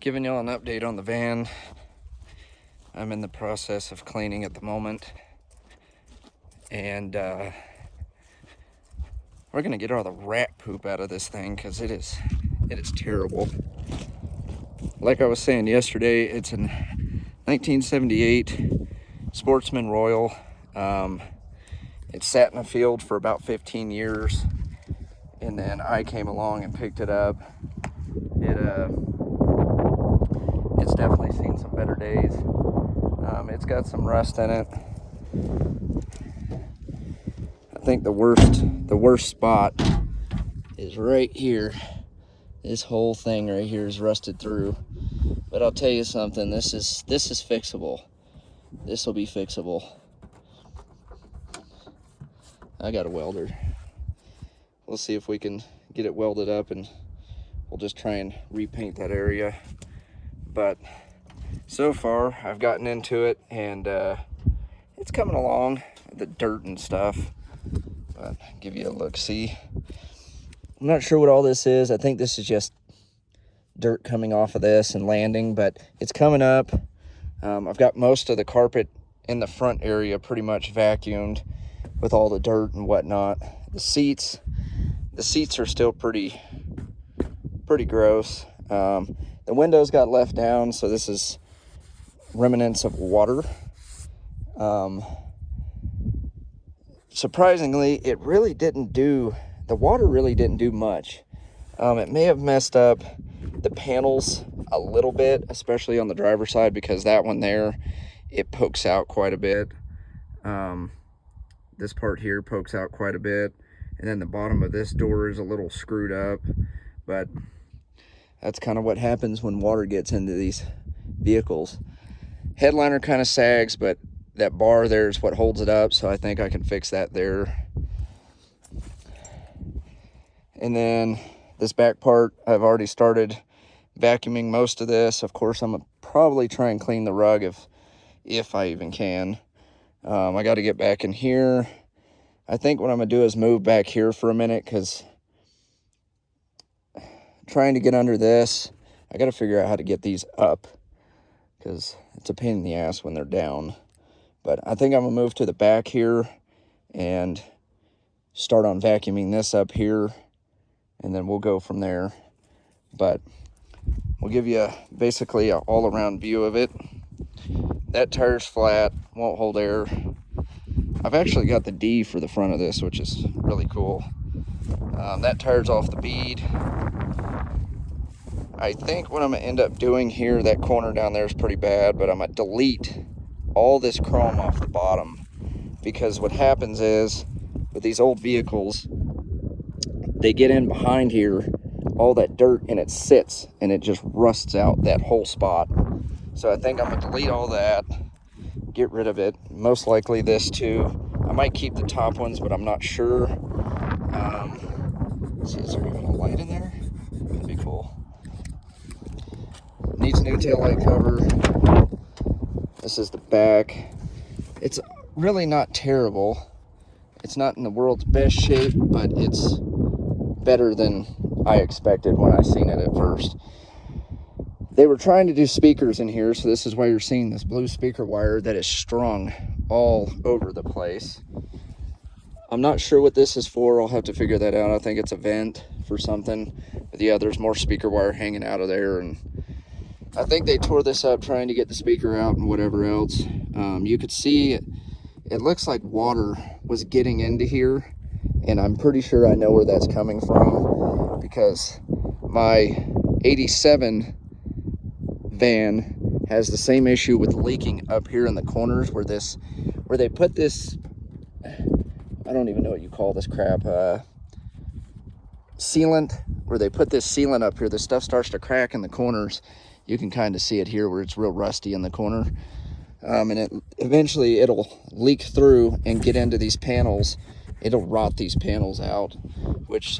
Giving y'all an update on the van. I'm in the process of cleaning at the moment, and we're gonna get all the rat poop out of this thing because it is terrible. Like I was saying yesterday, it's an 1978 Sportsman Royal. It sat in a field for about 15 years, and then I came along and picked it up. It's definitely seen some better days. It's got some rust in it. I think the worst spot is right here. This whole thing right here is rusted through. But I'll tell you something, this is fixable. This will be fixable. I got a welder. We'll see if we can get it welded up, and we'll just try and repaint that area. But so far I've gotten into it, and it's coming along, the dirt and stuff. But I'll give you a look. See, I'm not sure what all this is. I think this is just dirt coming off of this and landing, but it's coming up. I've got most of the carpet in the front area pretty much vacuumed with all the dirt and whatnot. The seats are still pretty gross. The windows got left down, so this is remnants of water. Surprisingly, the water really didn't do much. It may have messed up the panels a little bit, especially on the driver's side, because that one there, it pokes out quite a bit. This part here pokes out quite a bit, and then the bottom of this door is a little screwed up, but that's kind of what happens when water gets into these vehicles. Headliner kind of sags, but that bar there is what holds it up, so I think I can fix that there. And then this back part, I've already started vacuuming most of this. Of course, I'm gonna probably try and clean the rug if I even can. I got to get back in here. I think what I'm gonna do is move back here for a minute, because trying to get under this, I got to figure out how to get these up, because it's a pain in the ass when they're down. But I think I'm gonna move to the back here and start on vacuuming this up here, and then we'll go from there. But we'll give you basically an all-around view of it. That tire's flat, won't hold air. I've actually got the D for the front of this, which is really cool. That tire's off the bead. I think what I'm gonna end up doing here, that corner down there is pretty bad, but I'm gonna delete all this chrome off the bottom, because what happens is with these old vehicles, they get in behind here, all that dirt, and it sits and it just rusts out that whole spot. So I think I'm gonna delete all that, get rid of it. Most likely this too. I might keep the top ones, but I'm not sure. See, is there even a light in there? That'd be cool. Needs a new taillight cover. This is the back. It's really not terrible. It's not in the world's best shape, but it's better than I expected when I seen it at first. They were trying to do speakers in here, so this is why you're seeing this blue speaker wire that is strung all over the place. I'm not sure what this is for. I'll have to figure that out. I think it's a vent for something. But yeah, there's more speaker wire hanging out of there, and I think they tore this up trying to get the speaker out and whatever else. You could see it looks like water was getting into here, and I'm pretty sure I know where that's coming from, because my 87 van has the same issue with leaking up here in the corners where they put this, I don't even know what you call this crap, sealant, where they put this sealant up here. The stuff starts to crack in the corners. You can kind of see it here where it's real rusty in the corner. And eventually it'll leak through and get into these panels. It'll rot these panels out, which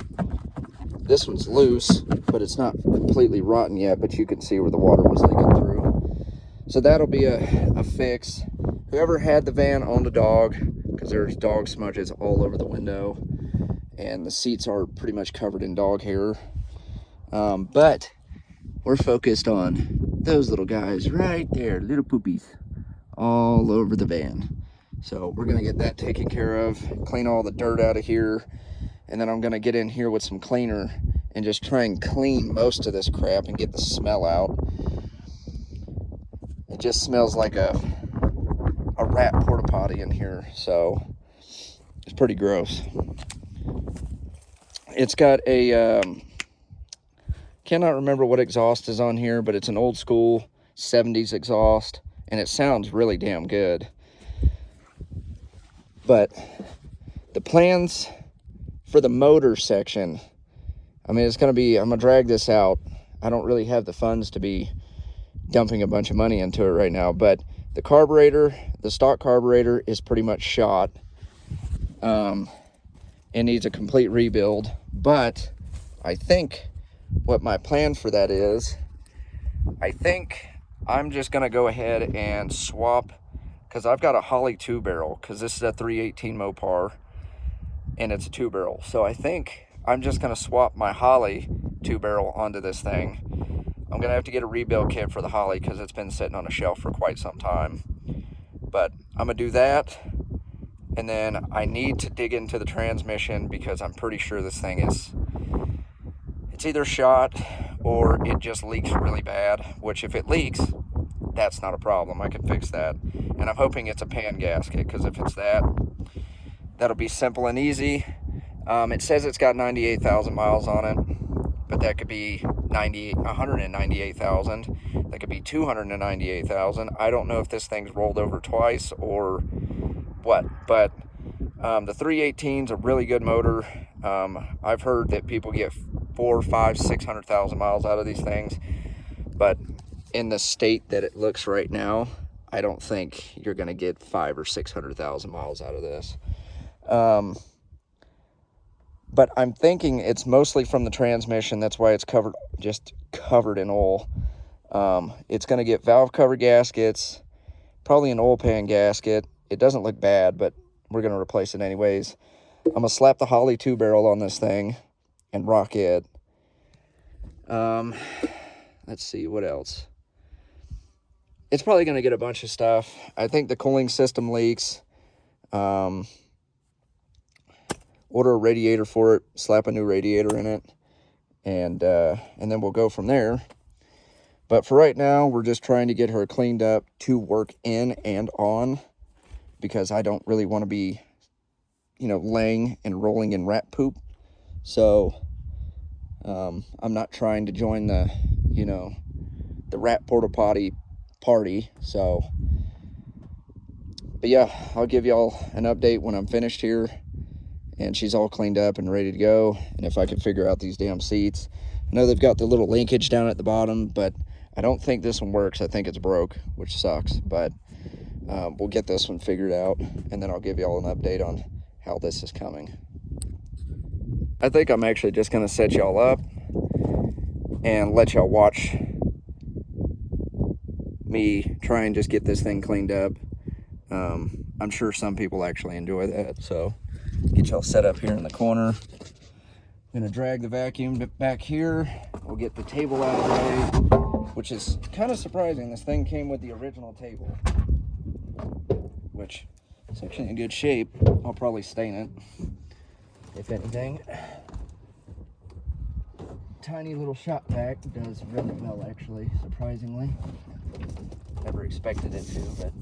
this one's loose, but it's not completely rotten yet, but you can see where the water was leaking through. So that'll be a fix. Whoever had the van owned a dog, because there's dog smudges all over the window, and the seats are pretty much covered in dog hair. But we're focused on those little guys right there, little poopies, all over the van. So we're gonna get that taken care of, clean all the dirt out of here, and then I'm gonna get in here with some cleaner and just try and clean most of this crap and get the smell out. It just smells like a rat porta potty in here, so it's pretty gross. It's got a cannot remember what exhaust is on here, but it's an old school 70s exhaust, and it sounds really damn good. But the plans for the motor section, I mean, it's gonna be, I'm gonna drag this out. I don't really have the funds to be dumping a bunch of money into it right now, but the carburetor, the stock carburetor, is pretty much shot. It needs a complete rebuild, but I think what my plan for that is, I think I'm just gonna go ahead and swap, because I've got a Holley 2-barrel, because this is a 318 Mopar and it's a 2-barrel. So I think I'm just gonna swap my Holley 2-barrel onto this thing. I'm gonna have to get a rebuild kit for the Holley because it's been sitting on a shelf for quite some time. But I'm gonna do that, and then I need to dig into the transmission because I'm pretty sure this thing is, it's either shot or it just leaks really bad, which if it leaks, that's not a problem. I can fix that. And I'm hoping it's a pan gasket, because if it's that, that'll be simple and easy. It says it's got 98,000 miles on it, but that could be 198,000. That could be 298,000. I don't know if this thing's rolled over twice or what, but the 318 is a really good motor. I've heard that people get 400, 500, 600,000 miles out of these things, but in the state that it looks right now, I don't think you're going to get 500,000 or 600,000 miles out of this. But I'm thinking it's mostly from the transmission. That's why it's just covered in oil. It's going to get valve cover gaskets, probably an oil pan gasket. It doesn't look bad, but we're going to replace it anyways. I'm going to slap the Holley 2-barrel on this thing and rock it. Let's see, what else? It's probably going to get a bunch of stuff. I think the cooling system leaks. Order a radiator for it, slap a new radiator in it, and then we'll go from there. But for right now, we're just trying to get her cleaned up to work in and on, because I don't really want to be, laying and rolling in rat poop. So I'm not trying to join the rat porta potty party. So, but yeah, I'll give y'all an update when I'm finished here and she's all cleaned up and ready to go. And if I can figure out these damn seats. I know they've got the little linkage down at the bottom, but I don't think this one works. I think it's broke, which sucks, but we'll get this one figured out, and then I'll give y'all an update on how this is coming. I think I'm actually just gonna set y'all up and let y'all watch me try and just get this thing cleaned up. I'm sure some people actually enjoy that, so get y'all set up here in the corner. I'm gonna drag the vacuum back here. We'll get the table out of the way, which is kind of surprising. This thing came with the original table, which is actually in good shape. I'll probably stain it, if anything. Tiny little shop vac does really well, actually, surprisingly. Never expected it to, but...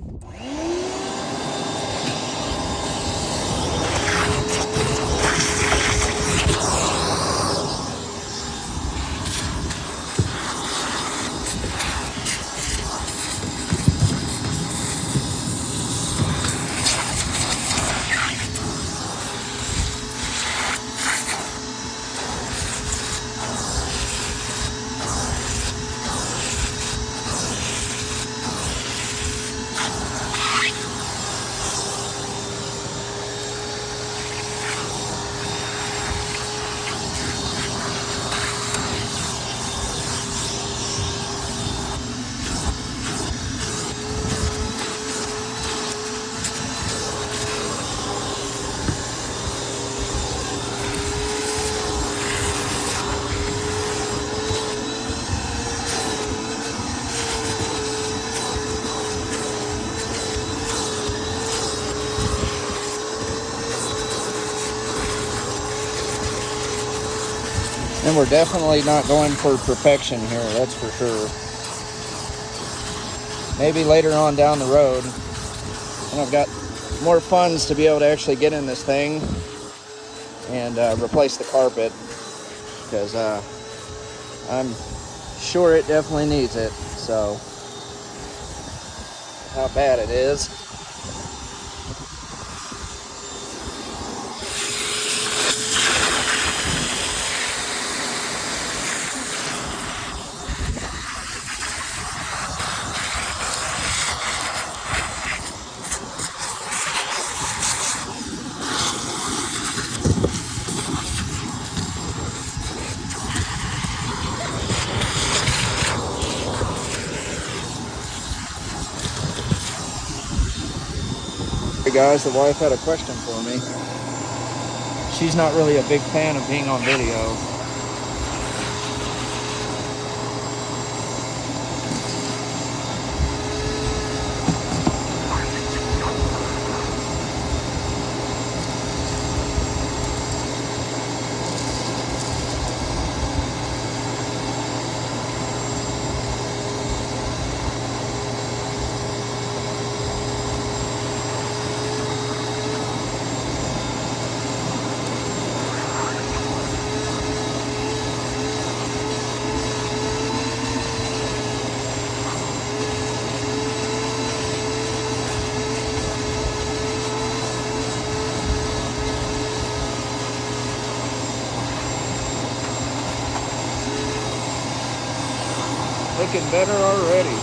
And we're definitely not going for perfection here, that's for sure. Maybe later on down the road, when I've got more funds to be able to actually get in this thing and replace the carpet, because I'm sure it definitely needs it. So, how bad it is. Hey guys, the wife had a question for me. She's not really a big fan of being on video. Looking better already.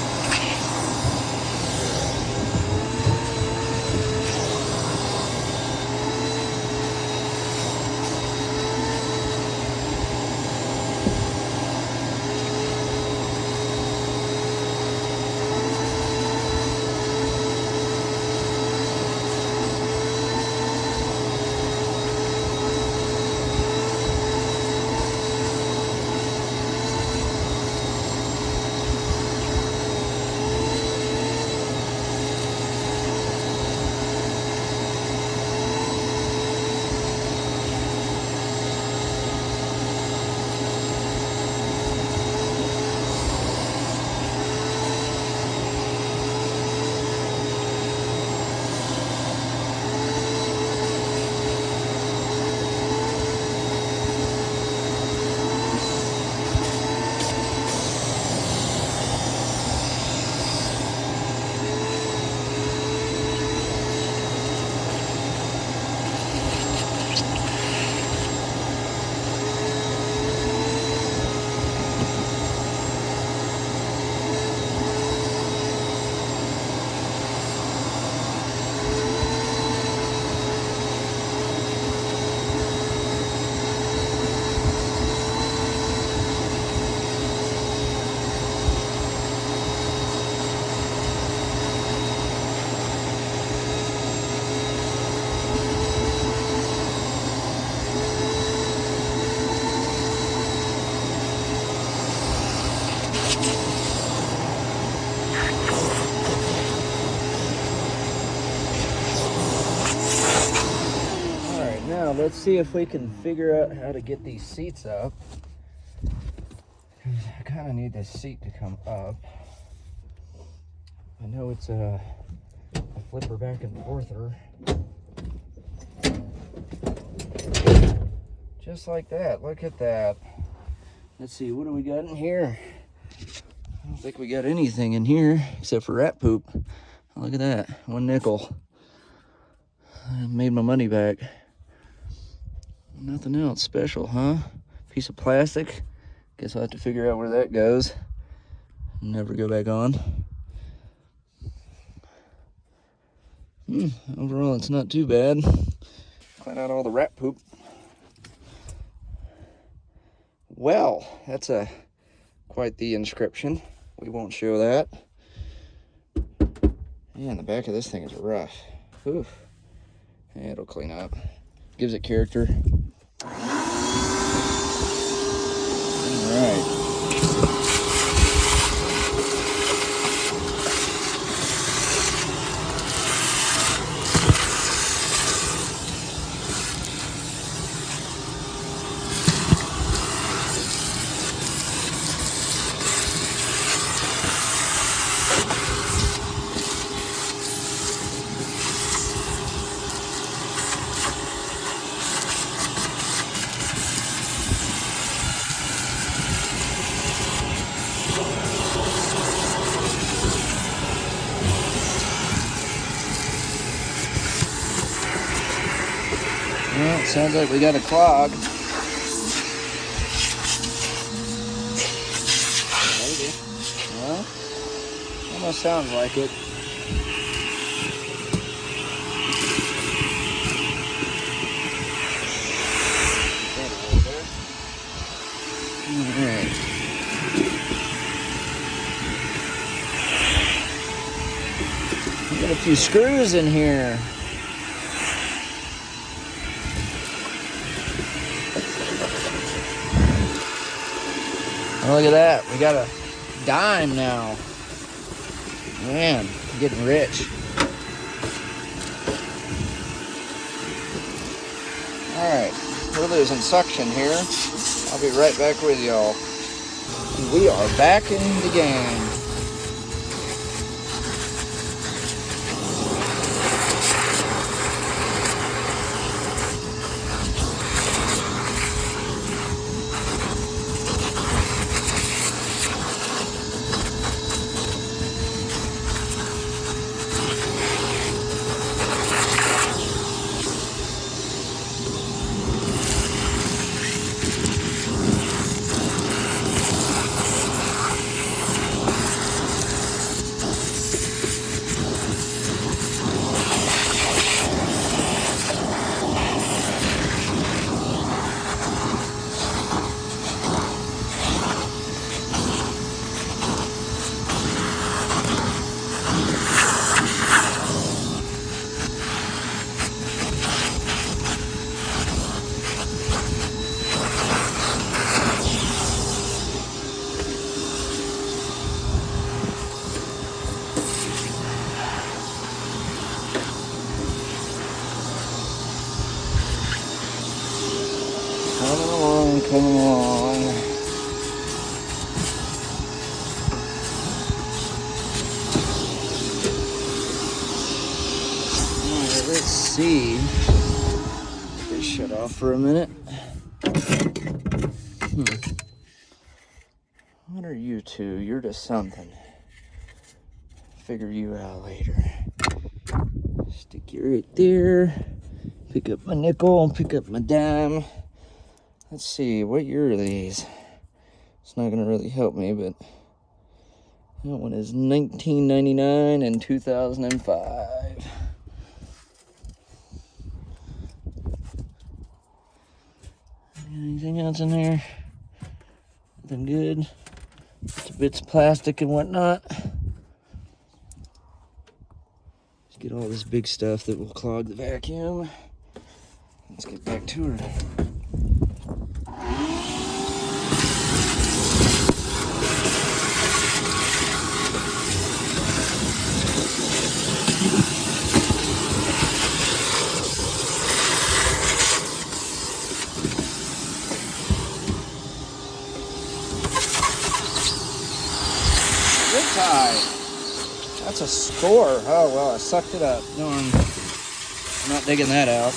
Let's see if we can figure out how to get these seats up. I kind of need this seat to come up. I know it's a flipper back and forther. Just like that. Look at that. Let's see, what do we got in here? I don't think we got anything in here except for rat poop. Look at that. 1 nickel. I made my money back. Nothing else special, huh? Piece of plastic. Guess I'll have to figure out where that goes. Never go back on. Overall, it's not too bad. Clean out all the rat poop. Well, that's quite the inscription. We won't show that. Man, the back of this thing is rough. Oof. Yeah, it'll clean up. Gives it character. All right. Sounds like we got a clog. Maybe. Well, almost sounds like it. Alright. We got a few screws in here. Oh, look at that. We got a dime now. Man, I'm getting rich. Alright, we're losing suction here. I'll be right back with y'all. We are back in the game. Come along. Alright, let's see. Just shut off for a minute. What are you two? You're just something. Figure you out later. Stick you right there. Pick up my nickel, pick up my dime. Let's see, what year are these? It's not gonna really help me, but that one is 1999 and 2005. Anything else in there? Nothing good? Just bits of plastic and whatnot. Let's get all this big stuff that will clog the vacuum. Let's get back to her. That's a score. Oh, well, I sucked it up. No, I'm not digging that out.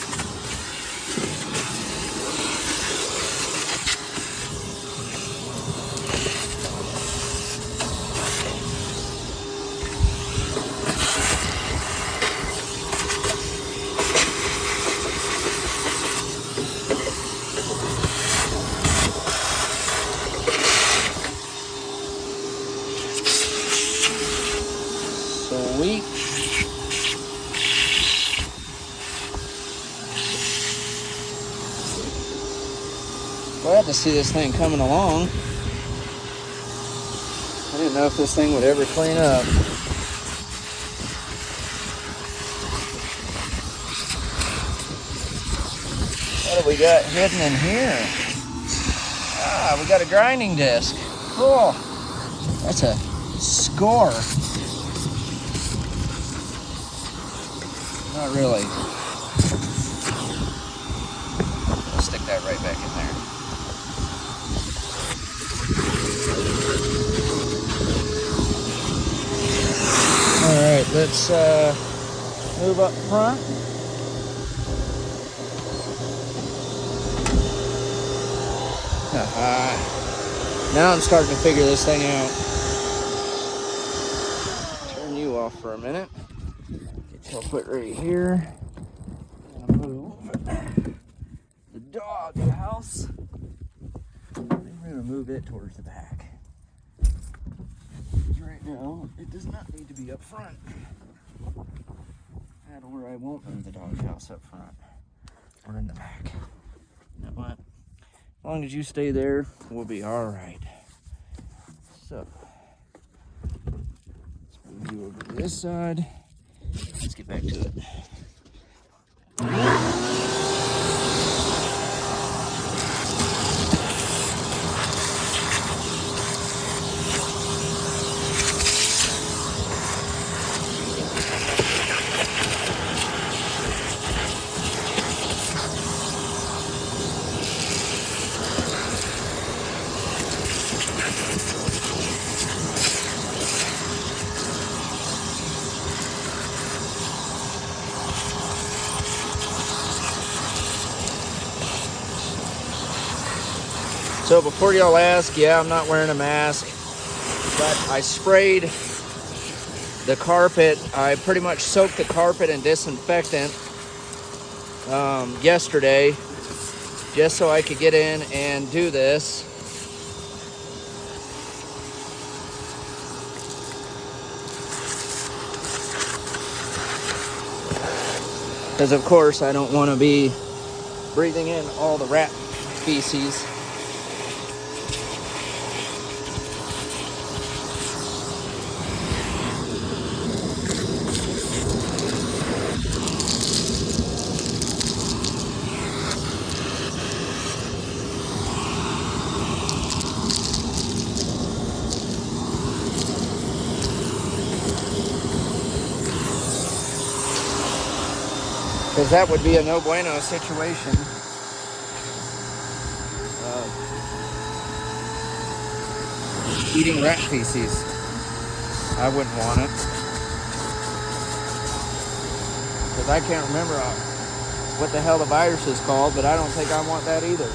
Sweet. Glad to see this thing coming along. I didn't know if this thing would ever clean up. What do we got hidden in here? Ah, we got a grinding disc. Cool. That's a score. Not really. I'll stick that right back in there. Alright, let's move up front. Now I'm starting to figure this thing out. Turn you off for a minute. Get you put right here. Move. dog house. I'm gonna move it towards the back. Right now, it does not need to be up front. Or I won't move the dog house up front or in the back. You know what? As long as you stay there, we'll be all right. So, let's move you over to this side. Let's get back to it. So before y'all ask, yeah, I'm not wearing a mask, but I sprayed the carpet. I pretty much soaked the carpet in disinfectant yesterday just so I could get in and do this. Because of course I don't want to be breathing in all the rat feces. Because that would be a no bueno situation. Eating rat feces. I wouldn't want it. Because I can't remember what the hell the virus is called, but I don't think I want that either.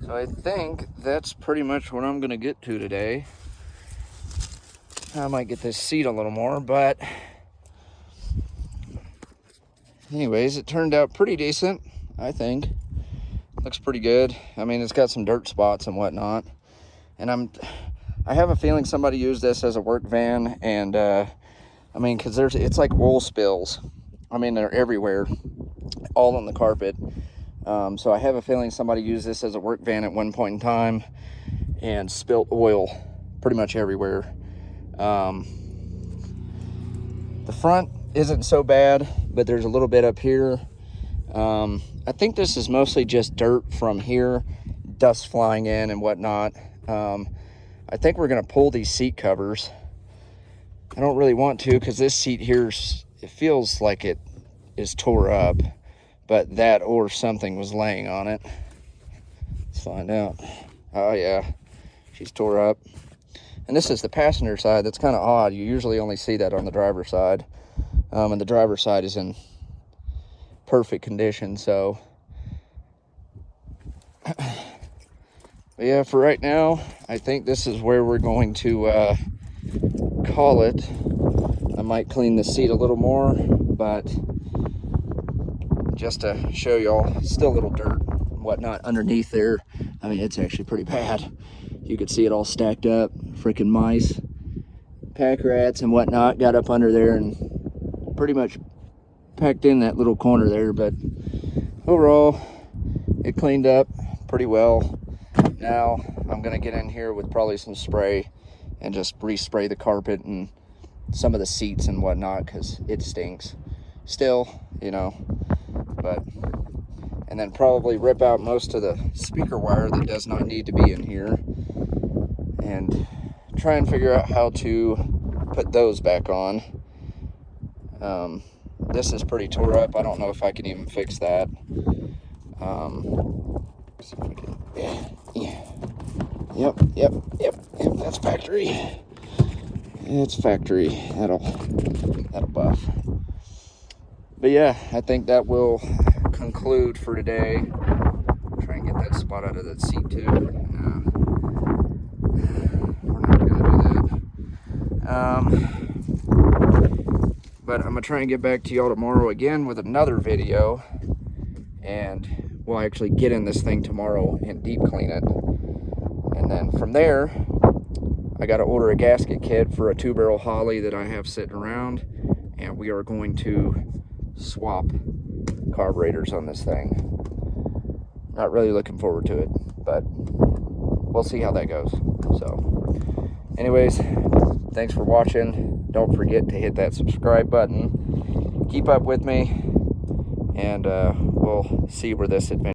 So I think that's pretty much what I'm going to get to today. I might get this seat a little more, but anyways, it turned out pretty decent, I think. Looks pretty good. I mean, it's got some dirt spots and whatnot. And I have a feeling somebody used this as a work van, and I mean, because it's like oil spills. I mean, they're everywhere, all on the carpet. So I have a feeling somebody used this as a work van at one point in time and spilt oil pretty much everywhere. The front isn't so bad, but there's a little bit up here. I think this is mostly just dirt from here, dust flying in and whatnot. I think we're going to pull these seat covers. I don't really want to, because this seat here, it feels like it is tore up. But that or something was laying on it. Let's find out. Oh yeah, she's tore up. And this is the passenger side. That's kind of odd. You usually only see that on the driver's side. And the driver's side is in perfect condition. So But yeah, for right now, I think this is where we're going to call it. I might clean the seat a little more, but just to show y'all, still a little dirt and whatnot underneath there. I mean, it's actually pretty bad. You could see it all stacked up. Freaking mice, pack rats and whatnot got up under there and pretty much packed in that little corner there. But overall, it cleaned up pretty well. Now I'm gonna get in here with probably some spray and just respray the carpet and some of the seats and whatnot, because it stinks still, you know. But and then probably rip out most of the speaker wire that does not need to be in here and try and figure out how to put those back on. This is pretty tore up. I don't know if I can even fix that. See if I can, yeah. Yep, that's factory. It's factory. That'll buff. But yeah, I think that will conclude for today. Try and get that spot out of that seat too. We're not gonna do that. But I'm gonna try and get back to y'all tomorrow again with another video, and we'll actually get in this thing tomorrow and deep clean it. And then from there, I got to order a gasket kit for a 2-barrel Holley that I have sitting around, and we are going to swap carburetors on this thing. Not really looking forward to it, but we'll see how that goes. So anyways, thanks for watching. Don't forget to hit that subscribe button. Keep up with me, and we'll see where this adventure